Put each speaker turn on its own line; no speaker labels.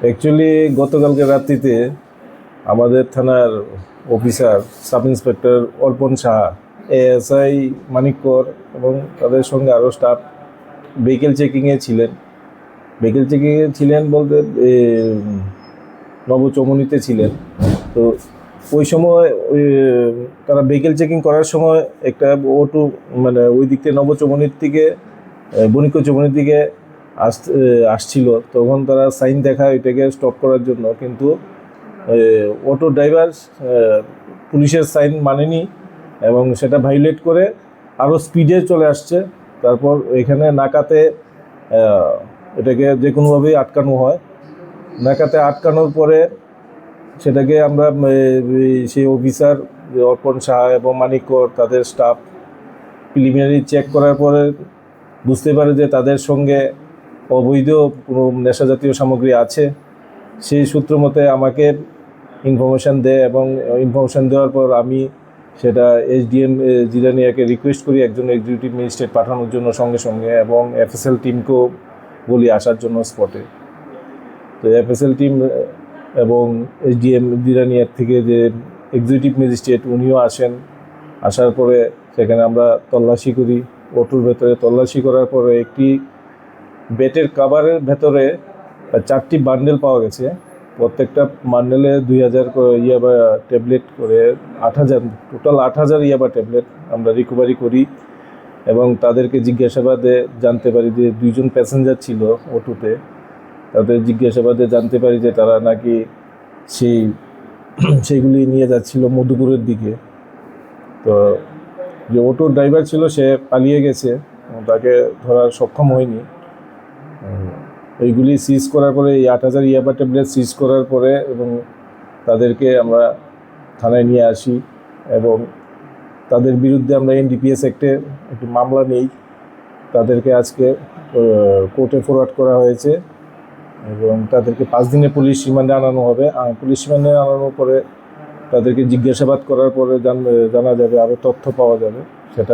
Actually গতকালকে রাত্রিতে আমাদের থানার অফিসার সাব ইন্সপেক্টর অর্পণ সাহা, এএসআই মানিক কর এবং তাদের সঙ্গে আরও স্টাফ ভেহিকেল চেকিংয়ে ছিলেন বলতে নবচমনিতে ছিলেন। তো ওই সময় তারা ভেহিকেল চেকিং করার সময় একটা অটো মানে ওই দিক থেকে নবচমনির থেকে বণিক চমনির দিকে আসছিল। তখন তারা সাইন দেখায় এটাকে স্টপ করার জন্য, কিন্তু অটো ড্রাইভার পুলিশের সাইন মানেনি এবং সেটা ভাইলেট করে আরও স্পিডে চলে আসছে। তারপর এখানে নাকাতে এটাকে যে কোনোভাবেই আটকানো হয়। নাকাতে আটকানোর পরে সেটাকে আমরা সেই অফিসার অর্পণ সাহা এবং মানিক কর তাদের স্টাফ প্রিলিমিনারি চেক করার পরে বুঝতে পারে যে তাদের সঙ্গে অবৈধ কোনো নেশাজাতীয় সামগ্রী আছে। সেই সূত্র মতে আমাকে ইনফরমেশান দেয় এবং ইনফরমেশান দেওয়ার পর আমি সেটা এসডিএম জিরানিয়াকে রিকোয়েস্ট করি একজন এক্সিকিউটিভ ম্যাজিস্ট্রেট পাঠানোর জন্য সঙ্গে সঙ্গে, এবং এফএসএল টিমকেও বলি আসার জন্য স্পটে। তো এফএসএল টিম এবং এসডিএম জিরানিয়ার থেকে যে এক্সিকিউটিভ ম্যাজিস্ট্রেট উনিও আসেন। আসার পরে সেখানে আমরা তল্লাশি করি। অটোর ভেতরে তল্লাশি করার পরে একটি বেটের কাভারের ভেতরে 4টি বান্ডেল পাওয়া গেছে। প্রত্যেকটা বান্ডেলে 2000 ইয়াবা ট্যাবলেট করে 8000, টোটাল 8000 ইয়াবা ট্যাবলেট আমরা রিকভারি করি। এবং তাদেরকে জিজ্ঞাসাবাদে জানতে পারি যে 2জন প্যাসেঞ্জার ছিল অটোতে। তাদের জিজ্ঞাসাবাদে জানতে পারি যে তারা নাকি সেইগুলি নিয়ে যাচ্ছিল মধুপুরের দিকে। তো যে অটো ড্রাইভার ছিল সে পালিয়ে গেছে, তাকে ধরার সক্ষম হয়নি। এইগুলি সিজ করার পরে এই 8000 ইয়াবা ট্যাবলেট সিজ করার পরে এবং তাদেরকে আমরা থানায় নিয়ে আসি এবং তাদের বিরুদ্ধে আমরা এনডিপিএস অ্যাক্টে একটি মামলা নেই। তাদেরকে আজকে কোর্টে ফরওয়ার্ড করা হয়েছে এবং তাদেরকে 5 দিনে পুলিশ রিমান্ডে আনানো হবে। পুলিশ রিমান্ডে আনানোর পরে তাদেরকে জিজ্ঞাসাবাদ করার পরে জানা যাবে, আরও তথ্য পাওয়া যাবে সেটা।